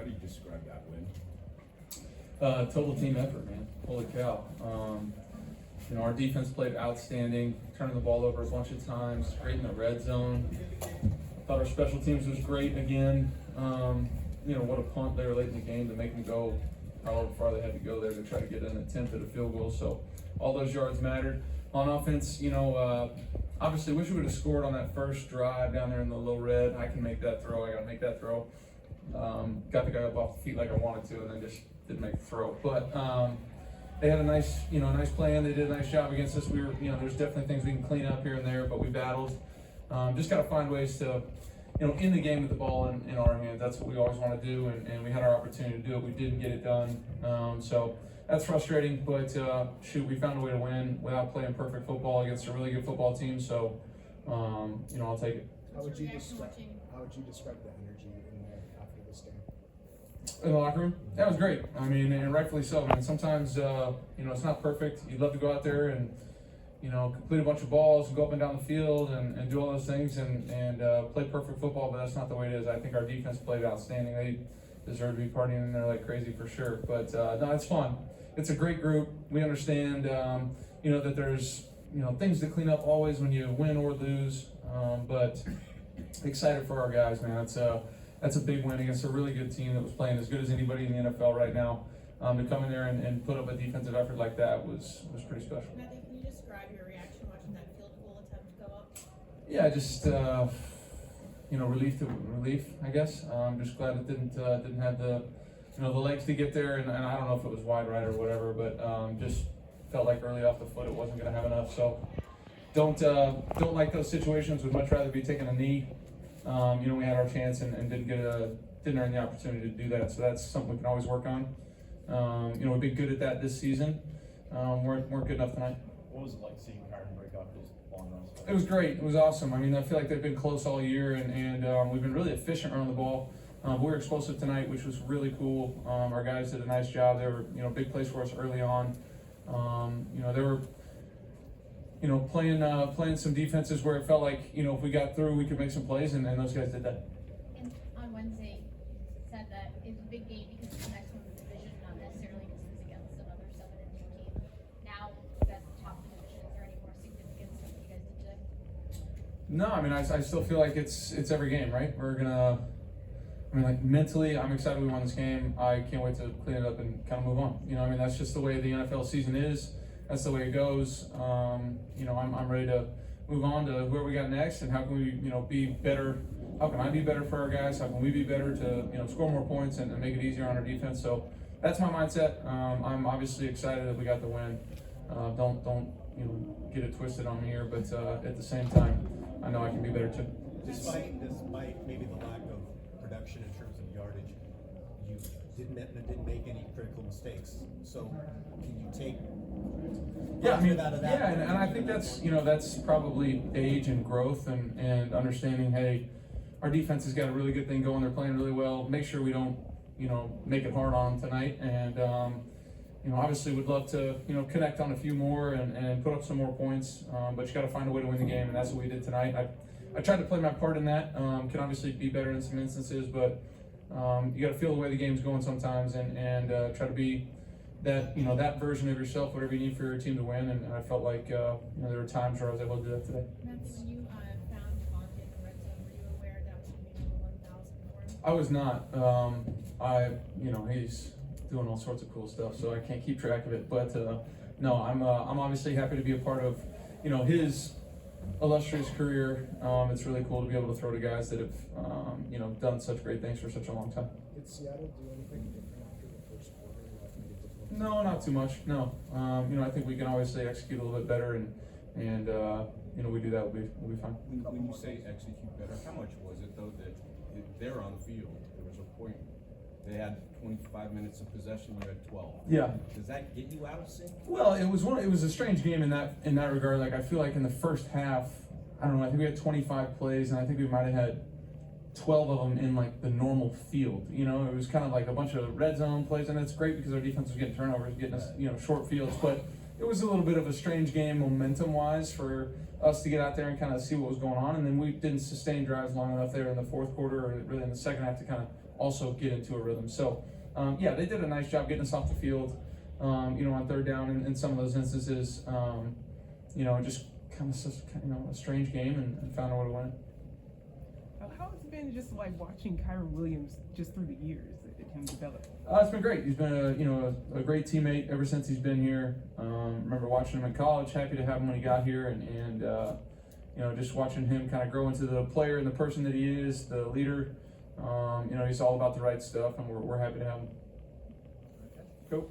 do you describe that win? Total team effort, man. Holy cow. Our defense played outstanding, turning the ball over a bunch of times, great in the red zone. Thought our special teams was great again. What a punt there late in the game to make them go however far they had to go there to try to get an attempt at a field goal. So all those yards mattered. On offense, obviously wish we would have scored on that first drive down there in the low red. I can make that throw. I got to make that throw. Got the guy up off the feet like I wanted to, and then just didn't make the throw. But they had a nice plan. They did a nice job against us. There's definitely things we can clean up here and there, but we battled. Just got to find ways to, in the game with the ball in our hands. That's what we always want to do, and we had our opportunity to do it. We didn't get it done. So that's frustrating, but we found a way to win without playing perfect football against a really good football team. So, I'll take it. How would you describe the energy in there after this game? In the locker room? That was great. I mean, and rightfully so. I mean, sometimes, it's not perfect. You'd love to go out there and, complete a bunch of balls and go up and down the field and do all those things and play perfect football, but that's not the way it is. I think our defense played outstanding. They deserve to be partying in there like crazy for sure. But, no, it's fun. It's a great group. We understand, that there's, things to clean up always when you win or lose. But excited for our guys, man. That's a big win against a really good team that was playing as good as anybody in the NFL right now. To come in there and put up a defensive effort like that was pretty special. Matthew, can you describe your reaction watching that field goal attempt go up? Yeah, just relief, I guess. Just glad it didn't have the legs to get there, and I don't know if it was wide right or whatever, but just felt like early off the foot it wasn't going to have enough. So don't like those situations. Would much rather be taking a knee. We had our chance and didn't earn the opportunity to do that. So that's something we can always work on. We've been good at that this season. Weren't good enough tonight. What was it like seeing Kyron break off those long runs? It was great. It was awesome. I mean, I feel like they've been close all year, and we've been really efficient around the ball. We were explosive tonight, which was really cool. Our guys did a nice job. They were, big plays for us early on. They were, playing some defenses where it felt like, if we got through, we could make some plays, and those guys did that. And on Wednesday, you said that it was a big game because it's the next one in the division, not necessarily because it was against another 7-2 team. Now that's the top of the division. Is there any more significance to what you guys did today? No, I mean, I still feel like it's every game, right? Mentally, I'm excited we won this game. I can't wait to clean it up and kind of move on. That's just the way the NFL season is. That's the way it goes. I'm ready to move on to where we got next and how can we, be better. How can I be better for our guys? How can we be better to, score more points and make it easier on our defense? So that's my mindset. I'm obviously excited that we got the win. Don't get it twisted on me here, but at the same time, I know I can be better too. Despite maybe the lack of production in terms of yardage, you didn't make any critical mistakes. So can you take out of that? Yeah, and I think that's probably age and growth and understanding. Hey, our defense has got a really good thing going. They're playing really well. Make sure we don't make it hard on them tonight. And obviously would love to connect on a few more and put up some more points. But you got to find a way to win the game, and that's what we did tonight. I tried to play my part in that. Can obviously be better in some instances, but you got to feel the way the game's going sometimes, and try to be that that version of yourself, whatever you need for your team to win. And I felt like there were times where I was able to do that today. Matthew, when you found Devontae in the red zone, were you aware that was going to be number 1,000 for him? I was not. He's doing all sorts of cool stuff, so I can't keep track of it. But no, I'm obviously happy to be a part of his illustrious career. It's really cool to be able to throw to guys that have done such great things for such a long time. Did Seattle do anything different after the first quarter that made it difficult? No, not too much. No, I think we can obviously execute a little bit better, and we do that. We'll be fine. When you say execute better, how much was it though that they're on the field? There was a point they had 25 minutes of possession. You had 12. Yeah. Does that get you out of sync? Well, it was a strange game in that regard. Like I feel like in the first half, I don't know. I think we had 25 plays, and I think we might have had 12 of them in like the normal field. It was kind of like a bunch of red zone plays, and it's great because our defense was getting turnovers, getting us short fields. But it was a little bit of a strange game momentum-wise for us to get out there and kind of see what was going on, and then we didn't sustain drives long enough there in the fourth quarter or really in the second half to kind of also get into a rhythm. So, yeah, they did a nice job getting us off the field, on third down in some of those instances. Just kind of a strange game and found a way to win it. How has it been just like watching Kyron Williams just through the years that him develop? It's been great. He's been a great teammate ever since he's been here. Remember watching him in college. Happy to have him when he got here, and just watching him kind of grow into the player and the person that he is, the leader. He's all about the right stuff, and we're happy to have him. Okay. Cool.